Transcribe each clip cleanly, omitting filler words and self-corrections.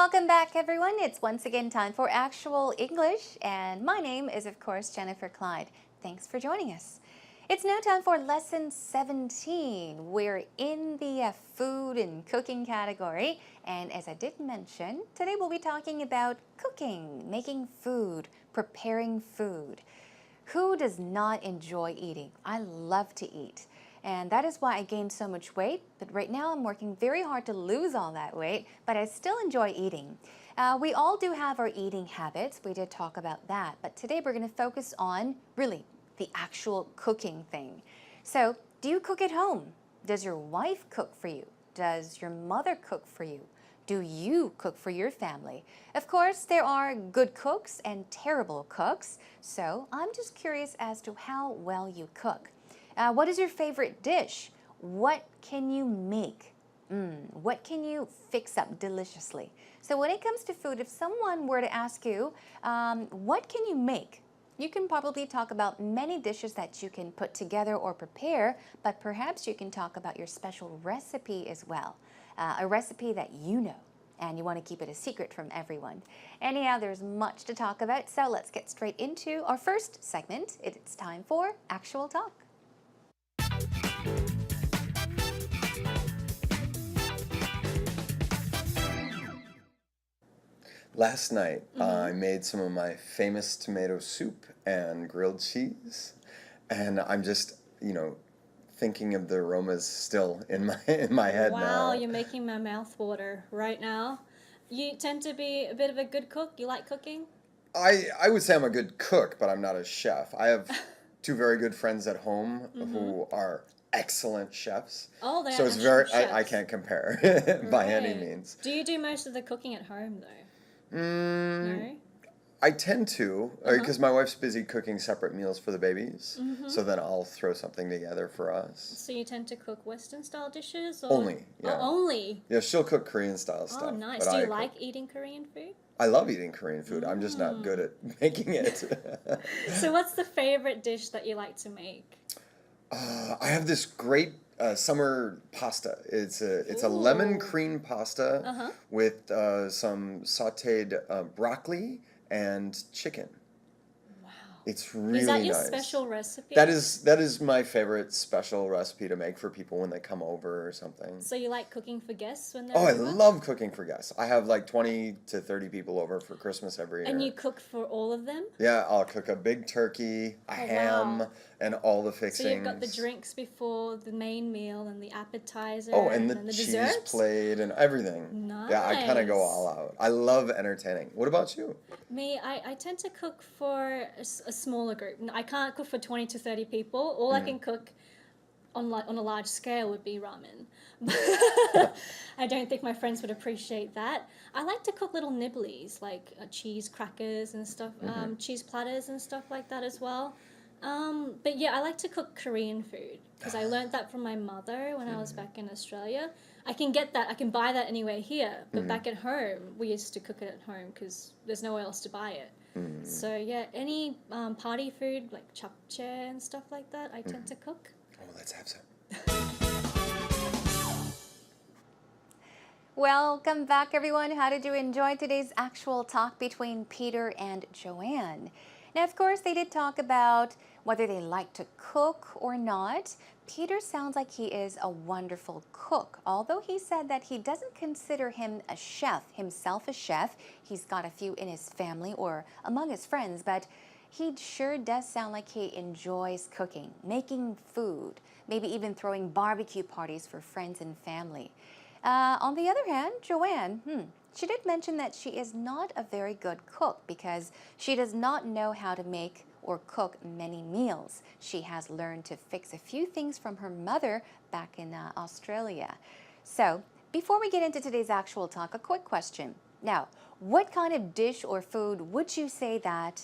Welcome back, everyone. It's once again time for Actual English, and my name is, of course, Jennifer Clyde. Thanks for joining us. It's now time for Lesson 17. We're in the food and cooking category, and as I did mention, today we'll be talking about cooking, making food, preparing food. Who does not enjoy eating? I love to eat. And that is why I gained so much weight. But right now I'm working very hard to lose all that weight, but I still enjoy eating. We all do have our eating habits. We did talk about that. But today we're going to focus on really the actual cooking thing. So, do you cook at home? Does your wife cook for you? Does your mother cook for you? Do you cook for your family? Of course, there are good cooks and terrible cooks. So, I'm just curious as to how well you cook. What is your favorite dish? What can you make? What can you fix up deliciously? So when it comes to food, if someone were to ask you, what can you make? You can probably talk about many dishes that you can put together or prepare, but perhaps you can talk about your special recipe as well. A recipe that you know, and you want to keep it a secret from everyone. Anyhow, there's much to talk about, so let's get straight into our first segment. It's time for Actual Talk. Last night, I made some of my famous tomato soup and grilled cheese, and I'm just, thinking of the aromas still in my head now. Wow, you're making my mouth water right now. You tend to be a bit of a good cook. You like cooking? I would say I'm a good cook, but I'm not a chef. I have two very good friends at home who are excellent chefs. Oh, they're so it's actual very I chefs. can't compare by any Right. means. Do you do most of the cooking at home though? Mm, No? I tend to, because my wife's busy cooking separate meals for the babies, so then I'll throw something together for us. So you tend to cook Western style dishes or Only, yeah. Oh, only. Yeah, she'll cook Korean style Oh, stuff. nice. but Do you I like cook. eating Korean food? I love eating Korean food. I'm just not good at making it. So what's the favorite dish that you like to make? I have this great summer pasta. It's a lemon Ooh. cream pasta with some sautéed broccoli and chicken. Wow. It's really Is that your nice. special recipe? That is my favorite special recipe to make for people when they come over or something. So you like cooking for guests when they're Oh, I over? love cooking for guests. I have like 20 to 30 people over for Christmas every year. And you cook for all of them? Yeah, I'll cook a big turkey, a ham, wow. and all the fixings. So you've got the drinks before the main meal and the appetizer Oh, and the then the cheese desserts? plate and everything. Yeah, I kind of go all out. I love entertaining. What about you? Me, I tend to cook for a smaller group. I can't cook for 20 to 30 people. All I can cook on a large scale would be ramen. I don't think my friends would appreciate that. I like to cook little nibblies like cheese crackers and stuff, cheese platters and stuff like that as well. But yeah, I like to cook Korean food because I learned that from my mother when I was back in Australia. I can get that, I can buy that anywhere here, but back at home, we used to cook it at home because there's nowhere else to buy it. So yeah, any party food like japchae and stuff like that, I tend to cook. Oh, let's have some. Welcome back, everyone. How did you enjoy today's actual talk between Peter and Joanne? Now, of course, they did talk about whether they like to cook or not. Peter sounds like he is a wonderful cook, although he said that he doesn't consider himself a chef. He's got a few in his family or among his friends, but he sure does sound like he enjoys cooking, making food, maybe even throwing barbecue parties for friends and family. On the other hand, Joanne, she did mention that she is not a very good cook because she does not know how to make or cook many meals. She has learned to fix a few things from her mother back in Australia. So, before we get into today's actual talk, a quick question. Now, what kind of dish or food would you say that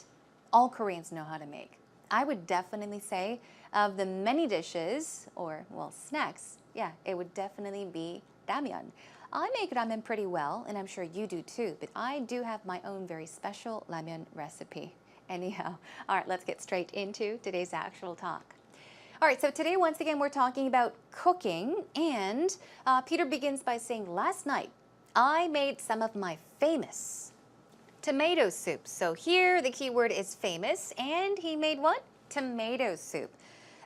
all Koreans know how to make? I would definitely say of the many dishes, or, well, snacks, yeah, it would definitely be ramyeon. I make ramen pretty well, and I'm sure you do too, but I do have my own very special ramyeon recipe. Anyhow, all right, let's get straight into today's actual talk. All right, so today, once again, we're talking about cooking, and Peter begins by saying last night I made some of my famous tomato soup. So here the key word is famous, and he made what? Tomato soup.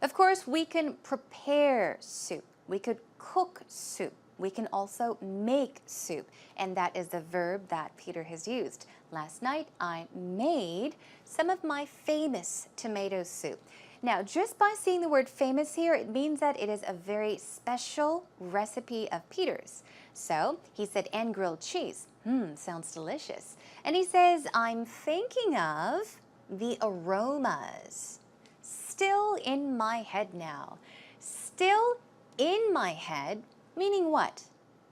Of course, we can prepare soup. We could cook soup. We can also make soup, and that is the verb that Peter has used. Last night, I made some of my famous tomato soup. Now, just by seeing the word famous here, it means that it is a very special recipe of Peter's. So he said, and grilled cheese. Sounds delicious. And he says, I'm thinking of the aromas. Still in my head now. Still in my head, meaning what?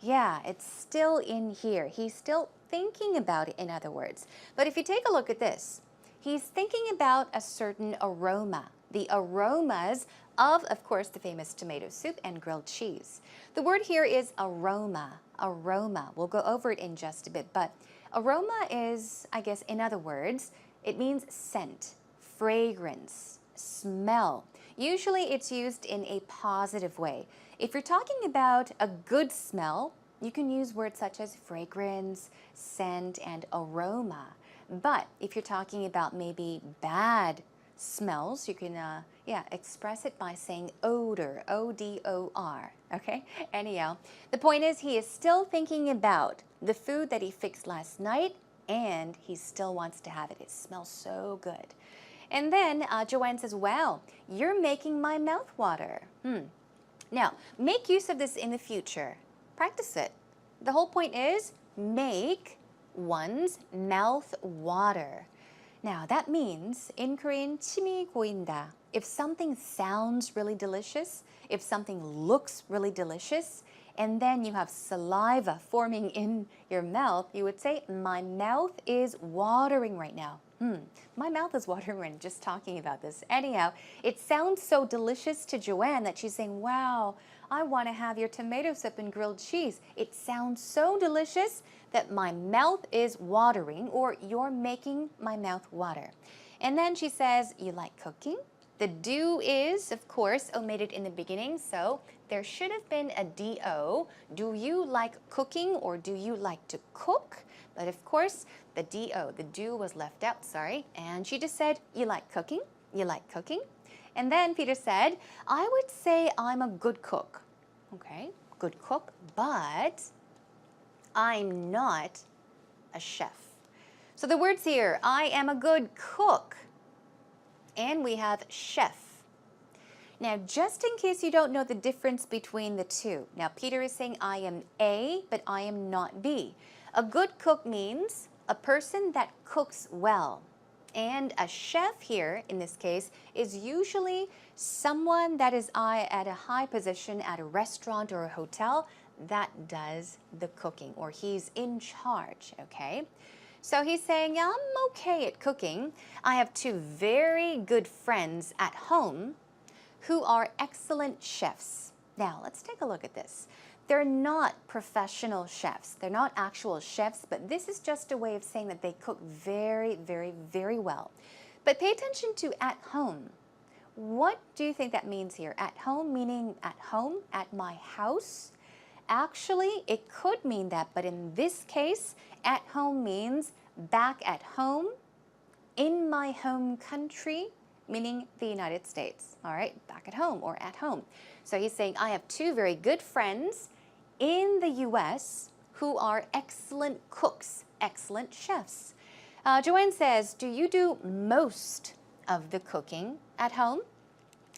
Yeah, it's still in here. He's still thinking about it, in other words. But if you take a look at this, he's thinking about a certain aroma. The aromas of course, the famous tomato soup and grilled cheese. The word here is aroma. Aroma. We'll go over it in just a bit, but aroma is, I guess, in other words, it means scent, fragrance, smell. Usually it's used in a positive way. If you're talking about a good smell, you can use words such as fragrance, scent, and aroma. But if you're talking about maybe bad smells, you can express it by saying odor, O-D-O-R, okay? Anyhow, the point is he is still thinking about the food that he fixed last night, and he still wants to have it. It smells so good. And then Joanne says, wow, you're making my mouth water. Now, make use of this in the future. Practice it. The whole point is make one's mouth water. Now, that means in Korean, 침이 고인다. If something sounds really delicious, if something looks really delicious, and then you have saliva forming in your mouth, you would say, my mouth is watering right now. My mouth is watering right now, just talking about this. Anyhow, it sounds so delicious to Joanne that she's saying, wow, I want to have your tomato soup and grilled cheese. It sounds so delicious that my mouth is watering, or you're making my mouth water. And then she says, you like cooking? The do is, of course, omitted in the beginning, so there should have been a do. Do you like cooking, or do you like to cook? But of course, the do was left out, sorry. And she just said, you like cooking? You like cooking? And then Peter said, I would say I'm a good cook. Okay, good cook, but I'm not a chef. So the words here, I am a good cook. And we have chef. Now, just in case you don't know the difference between the two. Now, Peter is saying I am A, but I am not B. A good cook means a person that cooks well. And a chef here, in this case, is usually someone that is at a high position at a restaurant or a hotel that does the cooking, or he's in charge, okay? So he's saying, yeah, I'm okay at cooking. I have two very good friends at home who are excellent chefs. Now, let's take a look at this. They're not professional chefs. They're not actual chefs, but this is just a way of saying that they cook very, very, very well. But pay attention to at home. What do you think that means here? At home meaning at home, at my house? Actually, it could mean that, but in this case, at home means back at home, in my home country, meaning the United States. All right, back at home or at home. So he's saying, I have two very good friends in the U.S. who are excellent cooks, excellent chefs. Joanne says, do you do most of the cooking at home?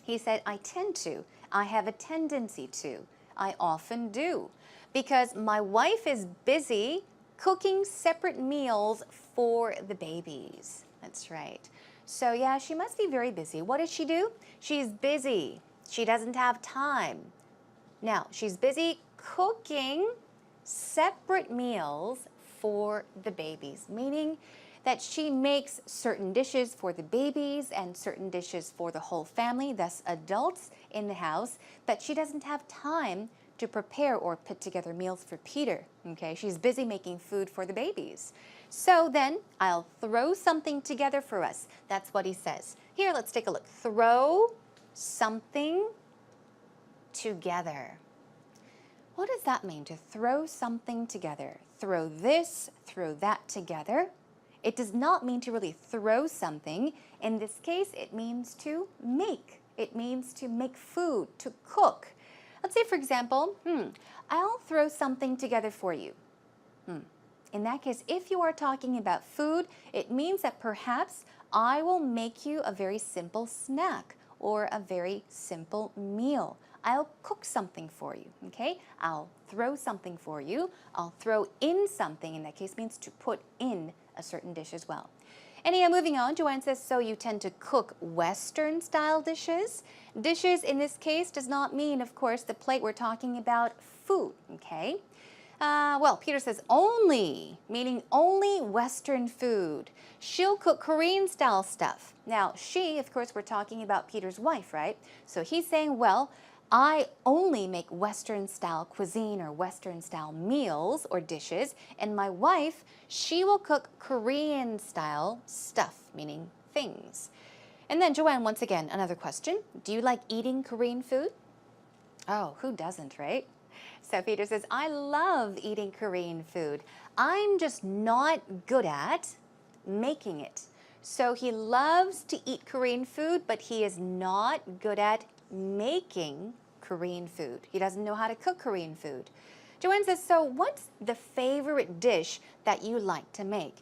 He said, I tend to. I have a tendency to. I often do. Because my wife is busy cooking separate meals for the babies. That's right. So yeah, she must be very busy. What does she do? She's busy. She doesn't have time. Now, she's busy cooking separate meals for the babies, meaning that she makes certain dishes for the babies and certain dishes for the whole family, thus adults in the house, but she doesn't have time to prepare or put together meals for Peter, okay? She's busy making food for the babies. So then, I'll throw something together for us. That's what he says. Here, let's take a look. Throw something together. What does that mean, to throw something together? Throw this, throw that together. It does not mean to really throw something. In this case, it means to make. It means to make food, to cook. Let's say, for example, I'll throw something together for you. In that case, if you are talking about food, it means that perhaps I will make you a very simple snack or a very simple meal. I'll cook something for you, okay? I'll throw something for you. I'll throw in something. In that case, means to put in a certain dish as well. Anyhow, moving on, Joanne says, so you tend to cook Western style dishes. Dishes in this case does not mean, of course, the plate. We're talking about food, okay? Well, Peter says only, meaning only Western food. She'll cook Korean style stuff. Now, she, of course, we're talking about Peter's wife, right? So he's saying, well, I only make Western style cuisine or Western style meals or dishes, and my wife, she will cook Korean style stuff, meaning things. And then Joanne, once again, another question. Do you like eating Korean food? Oh, who doesn't, right? So Peter says, I love eating Korean food. I'm just not good at making it. So he loves to eat Korean food, but he is not good at making Korean food. He doesn't know how to cook Korean food. Joanne says, so what's the favorite dish that you like to make?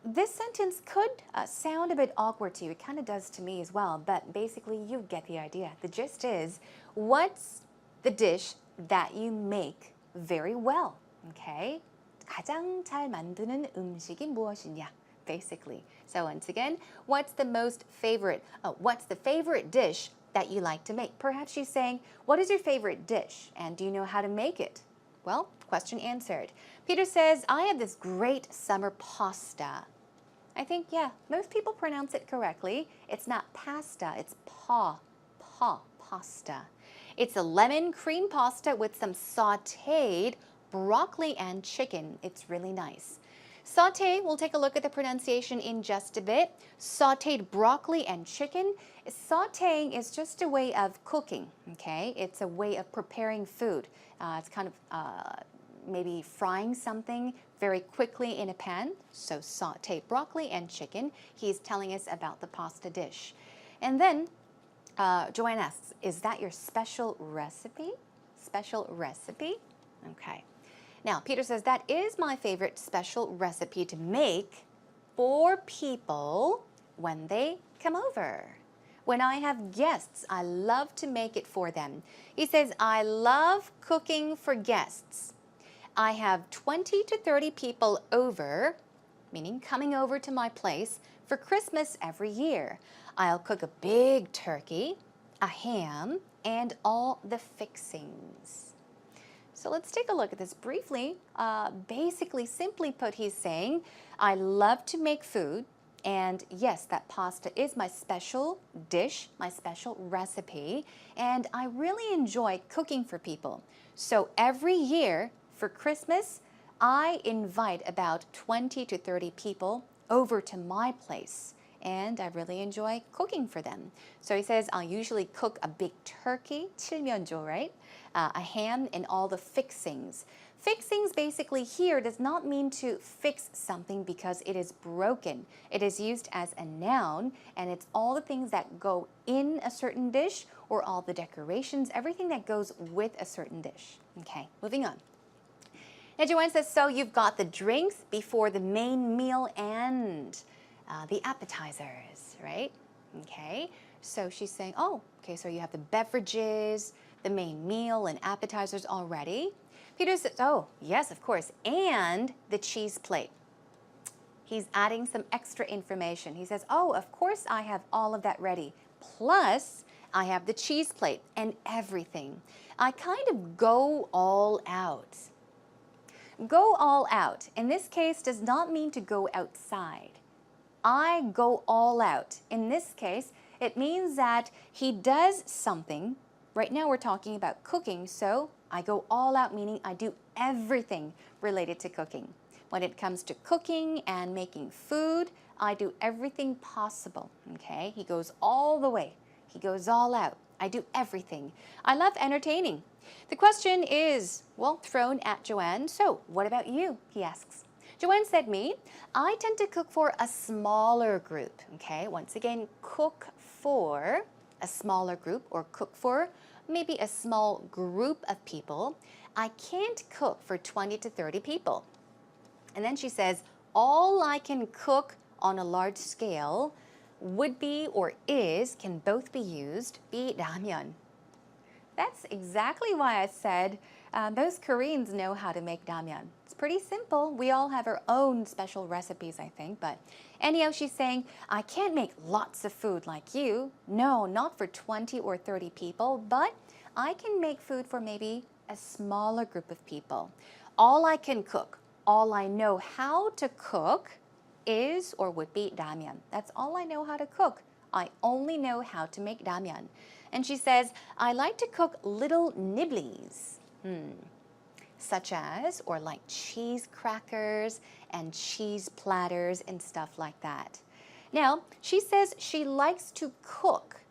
This sentence could sound a bit awkward to you. It kind of does to me as well, but basically you get the idea. The gist is, what's the dish that you make very well? Okay? 가장 잘 만드는 음식이 무엇이냐? Basically. So once again, what's the favorite dish that you like to make? Perhaps she's saying, what is your favorite dish? And do you know how to make it? Well, question answered. Peter says, I have this great summer pasta. I think, yeah, most people pronounce it correctly. It's not pasta, it's pasta. It's a lemon cream pasta with some sautéed broccoli and chicken. It's really nice. Sauté, we'll take a look at the pronunciation in just a bit. Sautéed broccoli and chicken. Sautéing is just a way of cooking, okay? It's a way of preparing food. It's kind of maybe frying something very quickly in a pan. So sautéed broccoli and chicken. He's telling us about the pasta dish. And then Joanne asks, is that your special recipe? Special recipe? Okay. Now, Peter says, that is my favorite special recipe to make for people when they come over. When I have guests, I love to make it for them. He says, I love cooking for guests. I have 20 to 30 people over, meaning coming over to my place, for Christmas every year. I'll cook a big turkey, a ham, and all the fixings. So let's take a look at this briefly. Basically, simply put, he's saying, I love to make food. And yes, that pasta is my special dish, my special recipe. And I really enjoy cooking for people. So every year for Christmas, I invite about 20 to 30 people over to my place. And I really enjoy cooking for them. So he says, I'll usually cook a big turkey, 칠면조, right? A ham and all the fixings. Fixings basically here does not mean to fix something because it is broken. It is used as a noun, and it's all the things that go in a certain dish or all the decorations, everything that goes with a certain dish. Okay, moving on. Now Joanne says, so you've got the drinks before the main meal and the appetizers, right? Okay, so she's saying, oh, okay, so you have the beverages, the main meal and appetizers already. Peter says, oh, yes, of course, and the cheese plate. He's adding some extra information. He says, oh, of course I have all of that ready. Plus, I have the cheese plate and everything. I kind of go all out. Go all out, in this case, does not mean to go outside. I go all out. In this case, it means that he does something. Right now we're talking about cooking, so I go all out, meaning I do everything related to cooking. When it comes to cooking and making food, I do everything possible, okay? He goes all the way. He goes all out. I do everything. I love entertaining. The question is, well, thrown at Joanne. So, what about you? He asks. Joanne said me, I tend to cook for a smaller group. Okay, once again, cook for a smaller group or cook for maybe a small group of people. I can't cook for 20 to 30 people. And then she says, all I can cook on a large scale would be or is, can both be used, be ramyeon. That's exactly why I said those Koreans know how to make ramyeon. It's pretty simple. We all have our own special recipes, I think. But anyhow, she's saying, I can't make lots of food like you. No, not for 20 or 30 people, but I can make food for maybe a smaller group of people. All I can cook, all I know how to cook is or would be ramyeon. That's all I know how to cook. I only know how to make ramyeon. And she says, I like to cook little nibblies, such as, or like cheese crackers and cheese platters and stuff like that. Now, she says she likes to cook.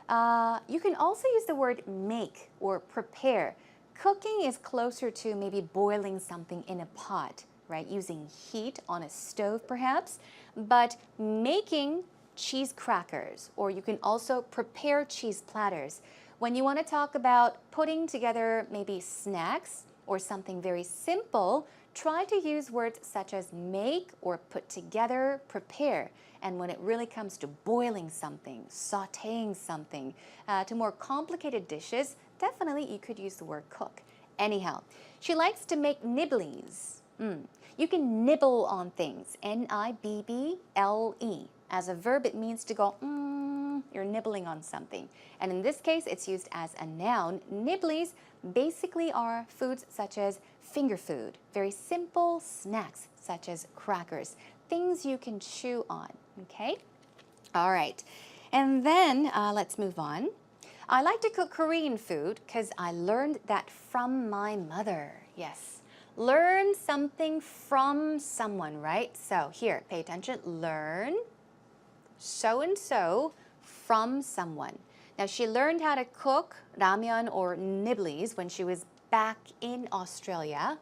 You can also use the word make or prepare. Cooking is closer to maybe boiling something in a pot, right? Using heat on a stove perhaps, but making cheese crackers, or you can also prepare cheese platters. When you want to talk about putting together maybe snacks or something very simple, try to use words such as make or put together, prepare. And when it really comes to boiling something, sauteing something, to more complicated dishes, definitely you could use the word cook. Anyhow, she likes to make nibblies. You can nibble on things, N-I-B-B-L-E. As a verb, it means to go, you're nibbling on something. And in this case, it's used as a noun. Nibblies basically are foods such as finger food, very simple snacks such as crackers, things you can chew on, okay? All right, and then let's move on. I like to cook Korean food because I learned that from my mother. Yes, learn something from someone, right? So here, pay attention, learn so-and-so from someone. Now, she learned how to cook ramyeon or nibblies when she was back in Australia.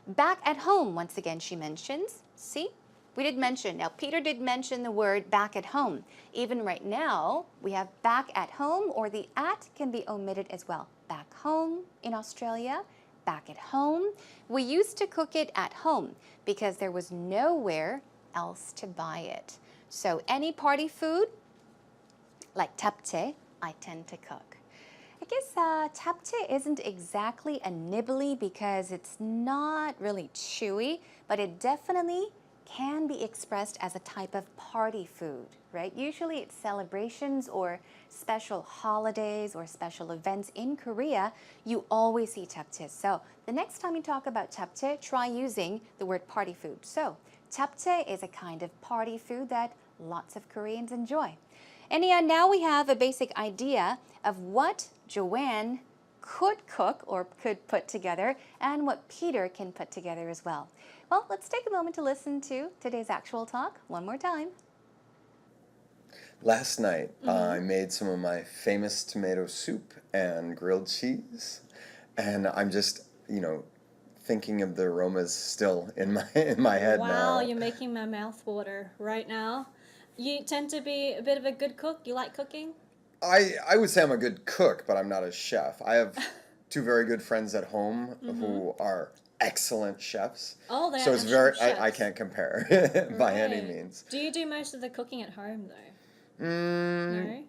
Back at home, once again, she mentions. See, we did mention. Now, Peter did mention the word back at home. Even right now, we have back at home, or the at can be omitted as well. Back home in Australia, back at home. We used to cook it at home because there was nowhere else to buy it. So any party food, like japchae, I tend to cook. I guess japchae isn't exactly a nibbly because it's not really chewy, but it definitely can be expressed as a type of party food, right? Usually it's celebrations or special holidays or special events in Korea, you always see japchae. So the next time you talk about japchae, try using the word party food. So japchae is a kind of party food that lots of Koreans enjoy. And yeah, now we have a basic idea of what Joanne could cook or could put together and what Peter can put together as well. Well, let's take a moment to listen to today's actual talk one more time. Last night, I made some of my famous tomato soup and grilled cheese, and I'm just, thinking of the aromas still in my head now. Wow, you're making my mouth water right now. You tend to be a bit of a good cook. You like cooking? I would say I'm a good cook, but I'm not a chef. I have two very good friends at home who are excellent chefs. Oh, they're so it's very chefs. I can't compare by any means. Do you do most of the cooking at home though? Mm, No?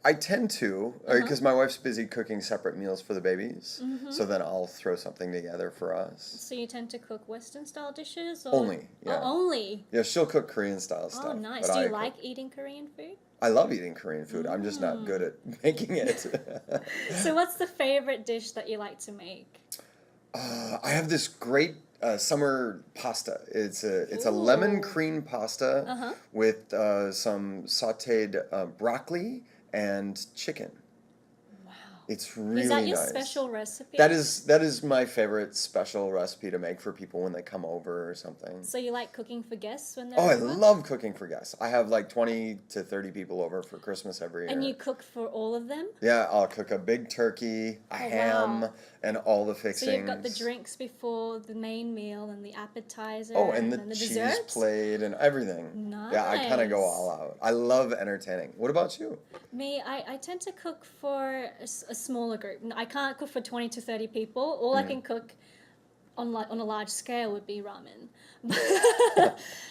I tend to, because my wife's busy cooking separate meals for the babies. So then I'll throw something together for us. So you tend to cook Western style dishes? Or? Only, yeah. Oh, only? Yeah, she'll cook Korean style stuff. Oh, nice. but Do you I like cook. eating Korean food? I love eating Korean food. I'm just not good at making it. So what's the favorite dish that you like to make? I have this great summer pasta. It's a lemon cream pasta with some sautéed broccoli and chicken. Wow. It's really Is that your nice. special recipe? That is my favorite special recipe to make for people when they come over or something. So you like cooking for guests when they're Oh, I over? love cooking for guests. I have like 20 to 30 people over for Christmas every year. And you cook for all of them? Yeah, I'll cook a big turkey, a ham, wow. and all the So fixings. you've got the drinks before the main meal and the appetizer Oh, and the then the cheese dessert. plate and everything. Yeah, I kind of go Nice. all out. I love entertaining. What about you? Me, I tend to cook for a smaller group. I can't cook for 20 to 30 people. All I can cook on a large scale would be ramen.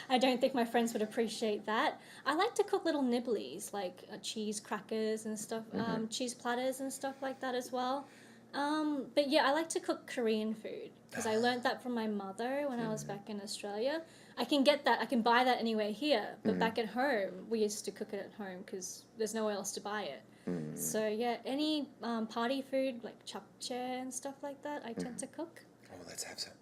I don't think my friends would appreciate that. I like to cook little nibblies like cheese crackers and stuff, cheese platters and stuff like that as well. But yeah, I like to cook Korean food because I learned that from my mother when I was back in Australia. I can get that, I can buy that anywhere here, but back at home, we used to cook it at home because there's nowhere else to buy it. So yeah, any party food like japchae and stuff like that, I tend to cook. Oh, let's have some.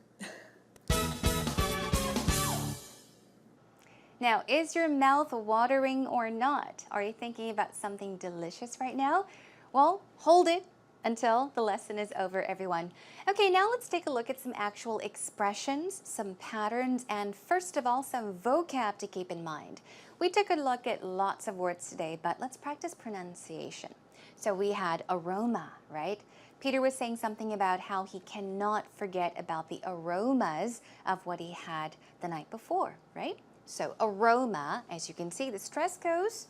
Now, is your mouth watering or not? Are you thinking about something delicious right now? Well, hold it until the lesson is over, everyone. Okay, now let's take a look at some actual expressions, some patterns, and first of all, some vocab to keep in mind. We took a look at lots of words today, but let's practice pronunciation. So we had aroma, right? Peter was saying something about how he cannot forget about the aromas of what he had the night before, right? So aroma, as you can see, the stress goes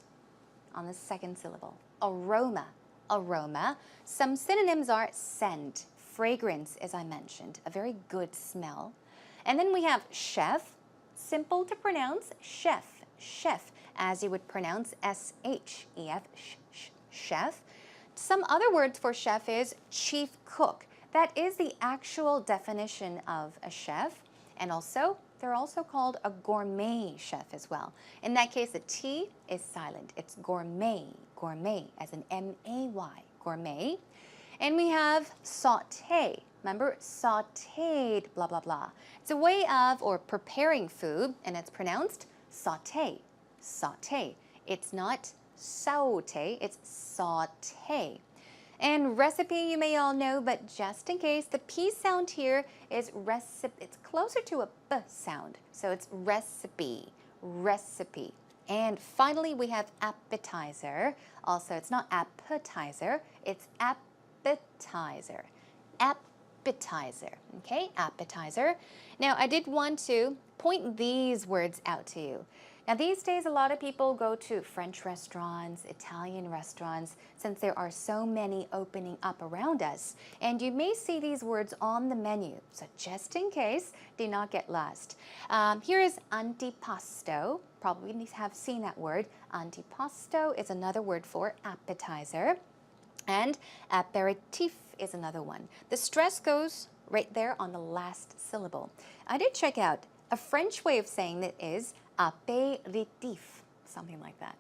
on the second syllable. Aroma, aroma. Some synonyms are scent, fragrance, as I mentioned, a very good smell. And then we have chef, simple to pronounce, chef, chef, as you would pronounce S-H-E-F, chef. Some other words for chef is chief cook. That is the actual definition of a chef. And also, they're also called a gourmet chef as well. In that case, the T is silent. It's gourmet, gourmet, as in M-A-Y, gourmet. And we have sauté. Remember, sautéed, blah, blah, blah. It's a way of, or preparing food, and it's pronounced sauté, sauté. It's not sauté, it's sauté. And recipe, you may all know, but just in case, the P sound here is recipe. It's closer to a B sound, so it's recipe, recipe. And finally, we have appetizer. Also, it's not appetizer, it's appetizer. Appetizer, okay, appetizer. Now, I did want to point these words out to you. Now, these days, a lot of people go to French restaurants, Italian restaurants, since there are so many opening up around us. And you may see these words on the menu. So just in case, do not get lost. Here is antipasto. Probably have seen that word. Antipasto is another word for appetizer. And aperitif is another one. The stress goes right there on the last syllable. I did check out a French way of saying that is apéritif, something like that.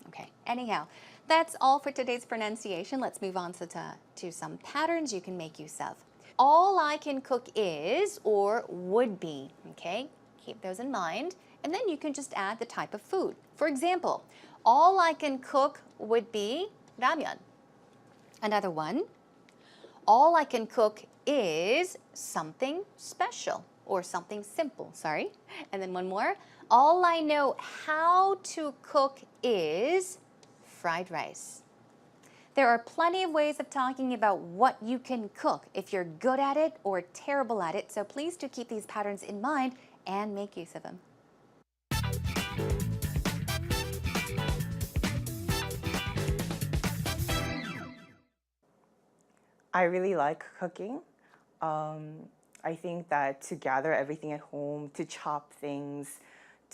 Okay, anyhow, that's all for today's pronunciation. Let's move on to some patterns you can make use of. All I can cook is or would be, okay? Keep those in mind. And then you can just add the type of food. For example, all I can cook would be ramyeon. Another one, all I can cook is something special or something simple, sorry. And then one more, all I know how to cook is fried rice. There are plenty of ways of talking about what you can cook if you're good at it or terrible at it, so please do keep these patterns in mind and make use of them. I really like cooking. I think that to gather everything at home, to chop things,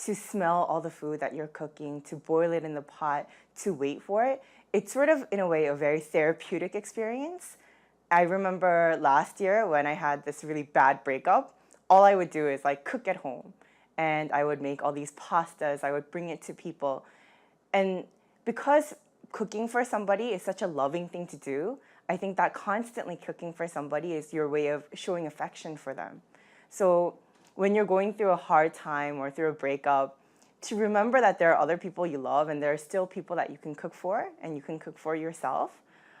to smell all the food that you're cooking, to boil it in the pot, to wait for it, it's sort of, in a way, a very therapeutic experience. I remember last year when I had this really bad breakup, all I would do is like cook at home. And I would make all these pastas, I would bring it to people. And because cooking for somebody is such a loving thing to do, I think that constantly cooking for somebody is your way of showing affection for them. So when you're going through a hard time or through a breakup, to remember that there are other people you love and there are still people that you can cook for and you can cook for yourself.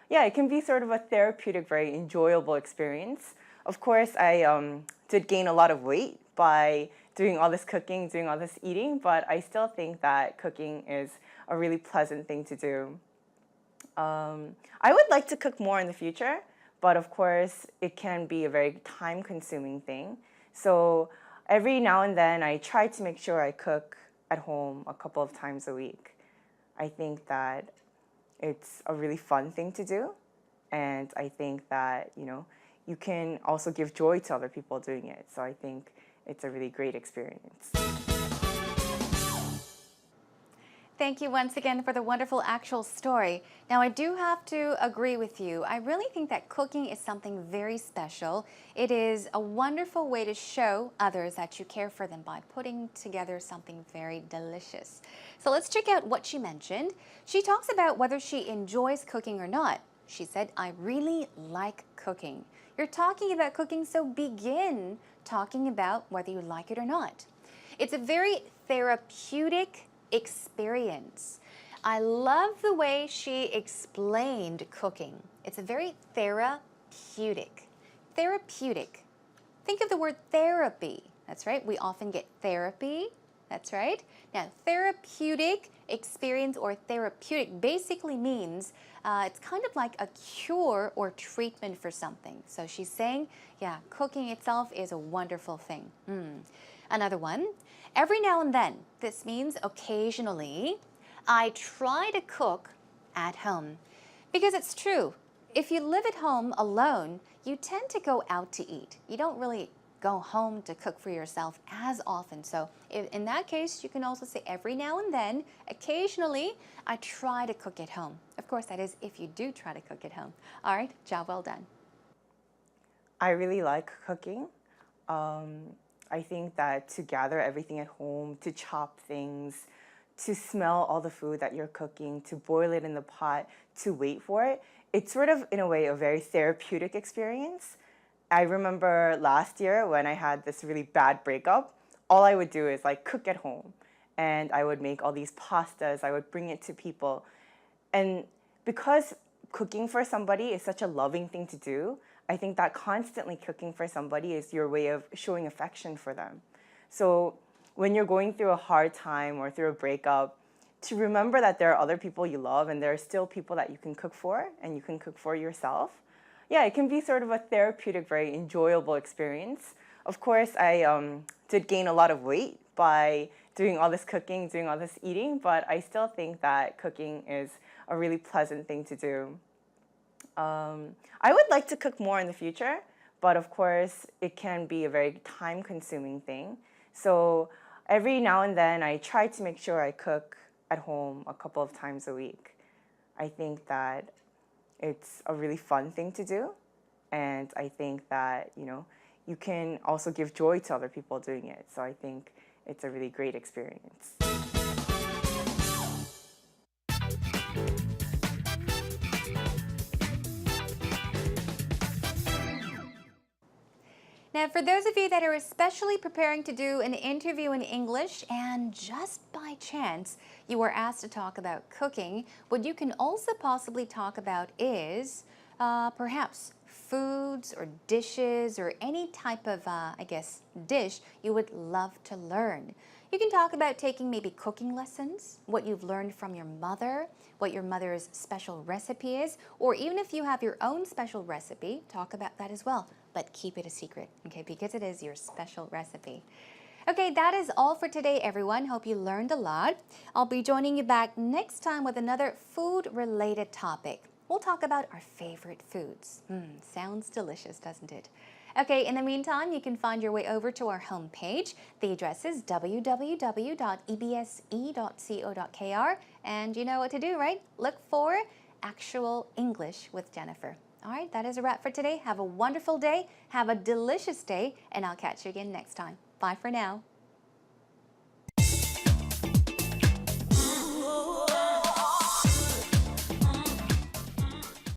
Yeah, it can be sort of a therapeutic, very enjoyable experience. Of course, I did gain a lot of weight by doing all this cooking, doing all this eating, but I still think that cooking is a really pleasant thing to do. I would like to cook more in the future, but of course, it can be a very time consuming thing. So every now and then, I try to make sure I cook at home a couple of times a week. I think that it's a really fun thing to do. And I think that, you can also give joy to other people doing it. So I think it's a really great experience. Thank you once again for the wonderful actual story. Now, I do have to agree with you. I really think that cooking is something very special. It is a wonderful way to show others that you care for them by putting together something very delicious. So let's check out what she mentioned. She talks about whether she enjoys cooking or not. She said, I really like cooking. You're talking about cooking, so begin talking about whether you like it or not. It's a very therapeutic experience. I love the way she explained cooking. It's a very therapeutic. Therapeutic. Think of the word therapy. That's right. We often get therapy. That's right. Now, therapeutic experience or therapeutic basically means it's kind of like a cure or treatment for something. So she's saying, yeah, cooking itself is a wonderful thing. Another one, every now and then, this means occasionally, I try to cook at home. Because it's true, if you live at home alone, you tend to go out to eat. You don't really go home to cook for yourself as often. So in that case, you can also say every now and then, occasionally, I try to cook at home. Of course, that is if you do try to cook at home. All right, job well done. I really like cooking. I think that to gather everything at home, to chop things, to smell all the food that you're cooking, to boil it in the pot, to wait for it, it's sort of, in a way, a very therapeutic experience. I remember last year when I had this really bad breakup, all I would do is like cook at home. And I would make all these pastas, I would bring it to people. And because cooking for somebody is such a loving thing to do, I think that constantly cooking for somebody is your way of showing affection for them. So when you're going through a hard time or through a breakup, to remember that there are other people you love and there are still people that you can cook for and you can cook for yourself. Yeah, it can be sort of a therapeutic, very enjoyable experience. Of course, I did gain a lot of weight by doing all this cooking, doing all this eating, but I still think that cooking is a really pleasant thing to do. I would like to cook more in the future, but of course, it can be a very time-consuming thing. So every now and then, I try to make sure I cook at home a couple of times a week. I think that it's a really fun thing to do, and I think that, you can also give joy to other people doing it. So I think it's a really great experience. Now, for those of you that are especially preparing to do an interview in English and just by chance you were asked to talk about cooking, what you can also possibly talk about is perhaps foods or dishes or any type of, dish you would love to learn. You can talk about taking maybe cooking lessons, what you've learned from your mother, what your mother's special recipe is, or even if you have your own special recipe, talk about that as well. But keep it a secret, okay, because it is your special recipe. Okay, that is all for today, everyone. Hope you learned a lot. I'll be joining you back next time with another food-related topic. We'll talk about our favorite foods. Sounds delicious, doesn't it? Okay, in the meantime, you can find your way over to our homepage. The address is www.ebse.co.kr, and you know what to do, right? Look for Actual English with Jennifer. All right, that is a wrap for today. Have a wonderful day, have a delicious day, and I'll catch you again next time. Bye for now.